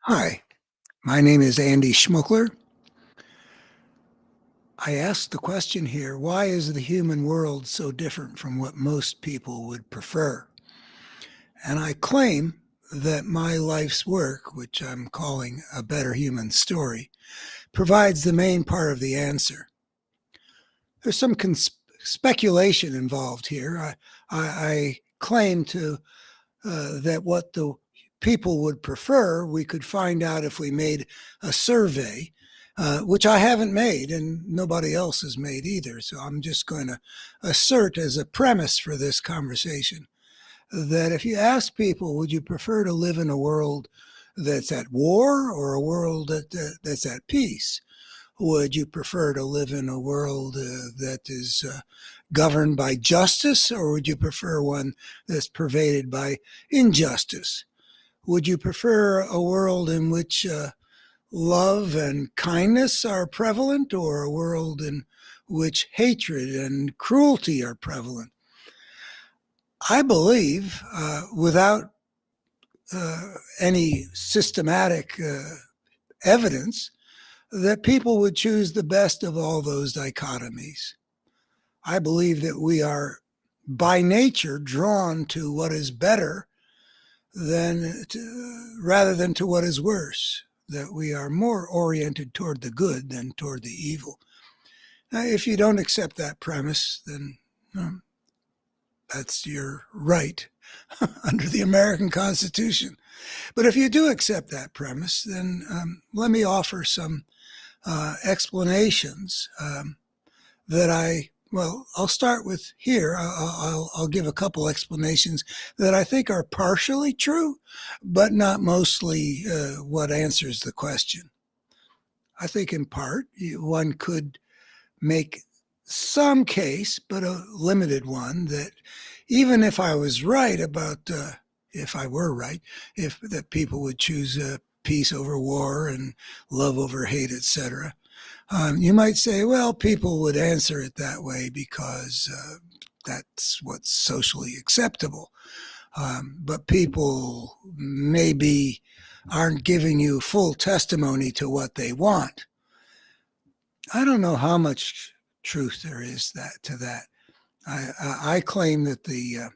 Hi, my name is Andy Schmuckler. I asked the question here, why is the human world so different from what most people would prefer? And I claim that my life's work, which I'm calling A Better Human Story, provides the main part of the answer. There's some speculation involved here. I claim that what the people would prefer, we could find out if we made a survey, which I haven't made and nobody else has made either. So I'm just going to assert as a premise for this conversation that if you ask people, would you prefer to live in a world that's at war or a world that's at peace? Would you prefer to live in a world that is governed by justice, or would you prefer one that's pervaded by injustice? Would you prefer a world in which love and kindness are prevalent, or a world in which hatred and cruelty are prevalent? I believe, without any systematic evidence, that people would choose the best of all those dichotomies. I believe that we are by nature drawn to what is better rather than to what is worse, that we are more oriented toward the good than toward the evil. Now, if you don't accept that premise, then that's your right under the American Constitution. But if you do accept that premise, then let me offer some explanations I'll start with here. I'll give a couple explanations that I think are partially true, but not mostly what answers the question. I think in part, one could make some case, but a limited one, that even if I was right about, if I were right, if that people would choose peace over war and love over hate, etc. You might say, well, people would answer it that way because that's what's socially acceptable. But people maybe aren't giving you full testimony to what they want. I don't know how much truth there is to that. I claim that the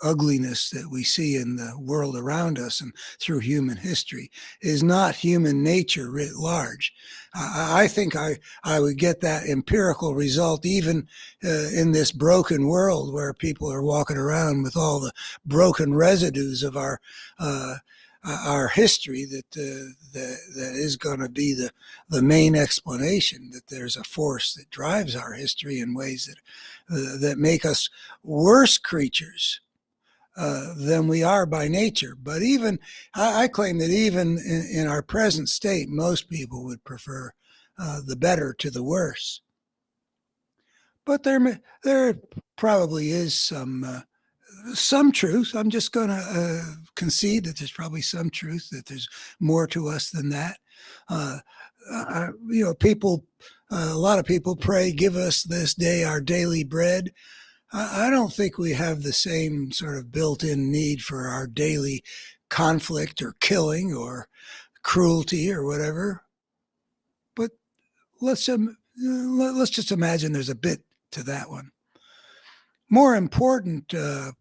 ugliness that we see in the world around us and through human history is not human nature writ large. I think I would get that empirical result even in this broken world where people are walking around with all the broken residues of our history that is going to be the main explanation, that there's a force that drives our history in ways that make us worse creatures than we are by nature. But I claim that even in our present state, most people would prefer the better to the worse. But there probably is some truth. I'm just going to concede that there's probably some truth, that there's more to us than that. People, a lot of people pray, give us this day our daily bread. I don't think we have the same sort of built-in need for our daily conflict or killing or cruelty or whatever. But let's just imagine there's a bit to that one. More important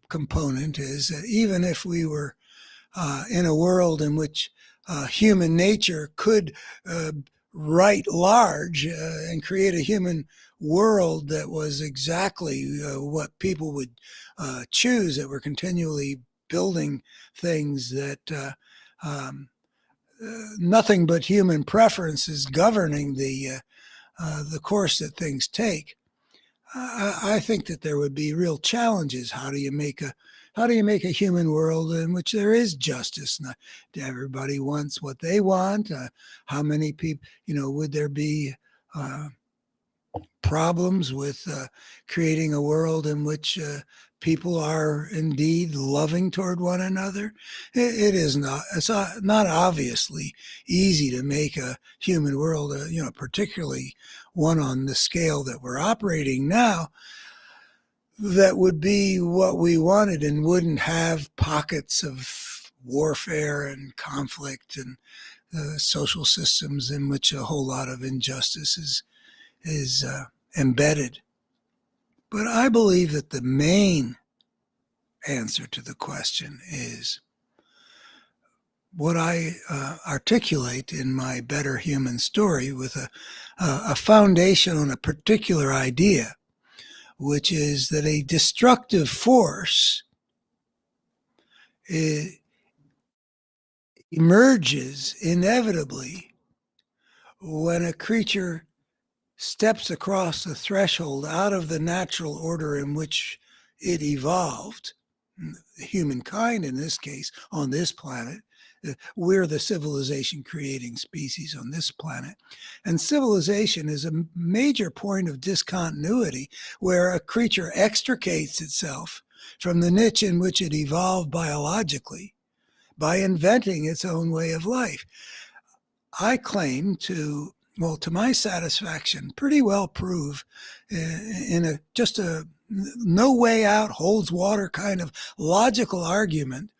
component is that even if we were in a world in which human nature could write large and create a human world that was exactly what people would choose, that we're continually building things that nothing but human preference is governing the course that things take. I think that there would be real challenges. How do you make a human world in which there is justice? Not everybody wants what they want. How many people, would there be problems with creating a world in which people are indeed loving toward one another? It's not obviously easy to make a human world, particularly one on the scale that we're operating now, that would be what we wanted and wouldn't have pockets of warfare and conflict and social systems in which a whole lot of injustice is embedded. But I believe that the main answer to the question is what I articulate in my Better Human Story with a foundation on a particular idea, which is that a destructive force emerges inevitably when a creature steps across the threshold out of the natural order in which it evolved. Humankind, in this case, on this planet, we're the civilization creating species on this planet. And civilization is a major point of discontinuity where a creature extricates itself from the niche in which it evolved biologically by inventing its own way of life. I claim to my satisfaction, pretty well prove in just a no way out, holds water kind of logical argument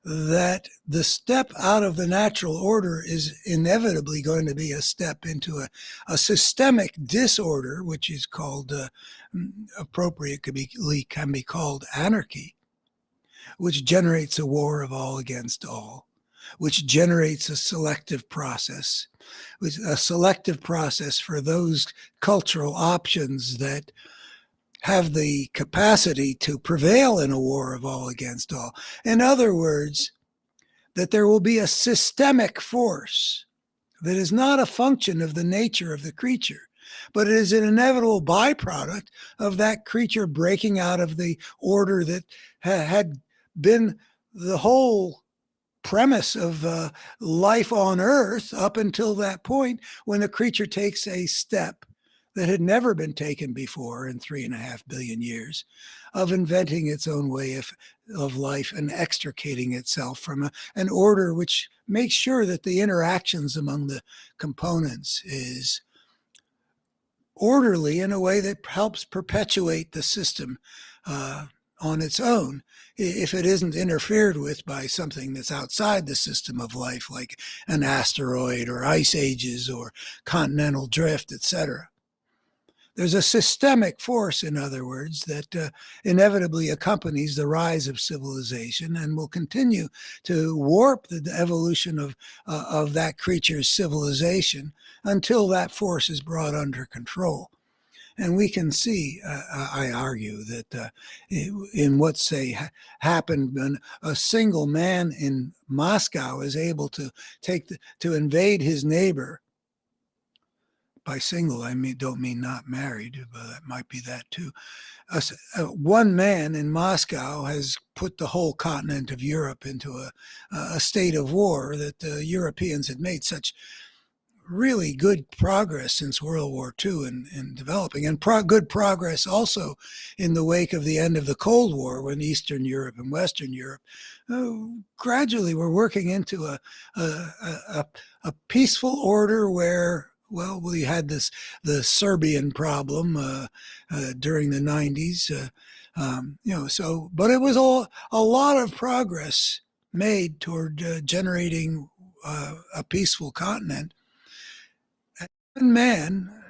that the step out of the natural order is inevitably going to be a step into a systemic disorder, which is called, appropriately can be called anarchy, which generates a war of all against all, which generates a selective process for those cultural options that have the capacity to prevail in a war of all against all. In other words, that there will be a systemic force that is not a function of the nature of the creature, but it is an inevitable byproduct of that creature breaking out of the order that had been the whole premise of life on Earth up until that point when a creature takes a step that had never been taken before in 3.5 billion years of inventing its own way of life and extricating itself from an order which makes sure that the interactions among the components is orderly in a way that helps perpetuate the system on its own, if it isn't interfered with by something that's outside the system of life, like an asteroid or ice ages or continental drift, etc. There's a systemic force, in other words, that inevitably accompanies the rise of civilization and will continue to warp the evolution of that creature's civilization until that force is brought under control. And we can see, I argue, that in what, say, happened when a single man in Moscow is able to to invade his neighbor. By single, don't mean not married, but that might be that too. One man in Moscow has put the whole continent of Europe into a state of war that the Europeans had made such really good progress since World War II in developing, and good progress also in the wake of the end of the Cold War, when Eastern Europe and Western Europe gradually were working into a peaceful order where, well, we had the Serbian problem during the 90s, but it was a lot of progress made toward generating a peaceful continent. One man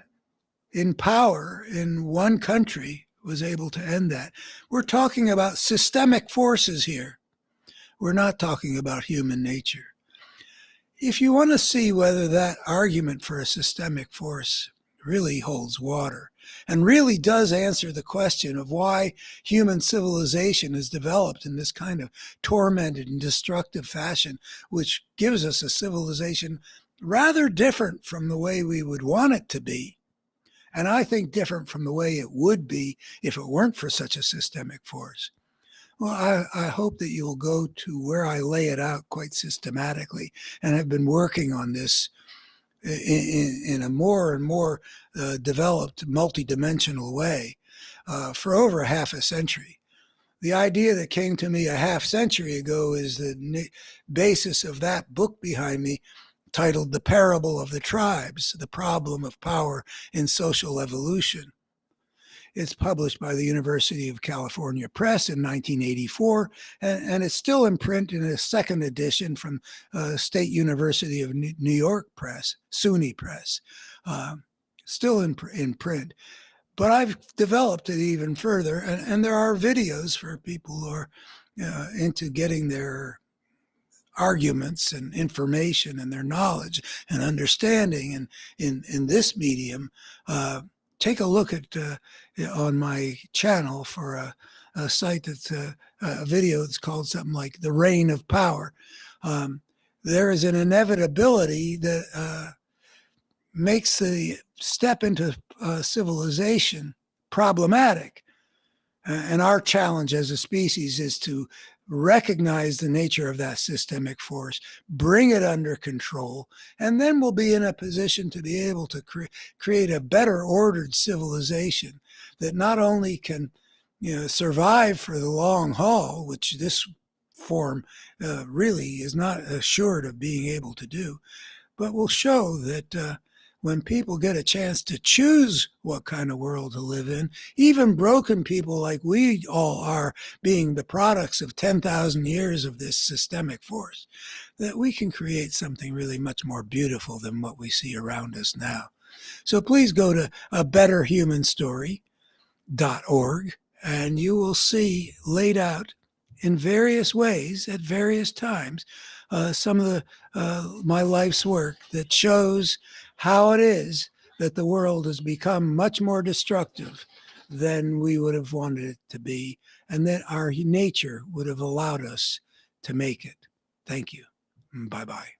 in power in one country was able to end that. We're talking about systemic forces here. We're not talking about human nature. If you want to see whether that argument for a systemic force really holds water and really does answer the question of why human civilization is developed in this kind of tormented and destructive fashion, which gives us a civilization rather different from the way we would want it to be, and I think different from the way it would be if it weren't for such a systemic force. Well, I hope that you'll go to where I lay it out quite systematically, and have been working on this in a more and more developed, multidimensional way for over half a century. The idea that came to me a half century ago is the basis of that book behind me, titled The Parable of the Tribes, The Problem of Power in Social Evolution. It's published by the University of California Press in 1984, and it's still in print in a second edition from State University of New York Press, SUNY Press, still in print. But I've developed it even further, and there are videos for people who are into getting their arguments and information and their knowledge and understanding and in this medium. Take a look at on my channel for a site that's a video that's called something like The Reign of Power. There is an inevitability that makes the step into civilization problematic. And our challenge as a species is to recognize the nature of that systemic force, bring it under control, and then we'll be in a position to be able to create a better ordered civilization that not only can survive for the long haul, which this form really is not assured of being able to do, but will show that when people get a chance to choose what kind of world to live in, even broken people like we all are, being the products of 10,000 years of this systemic force, that we can create something really much more beautiful than what we see around us now. So please go to abetterhumanstory.org and you will see laid out in various ways at various times some of my life's work that shows how it is that the world has become much more destructive than we would have wanted it to be, and that our nature would have allowed us to make it. Thank you. Bye-bye.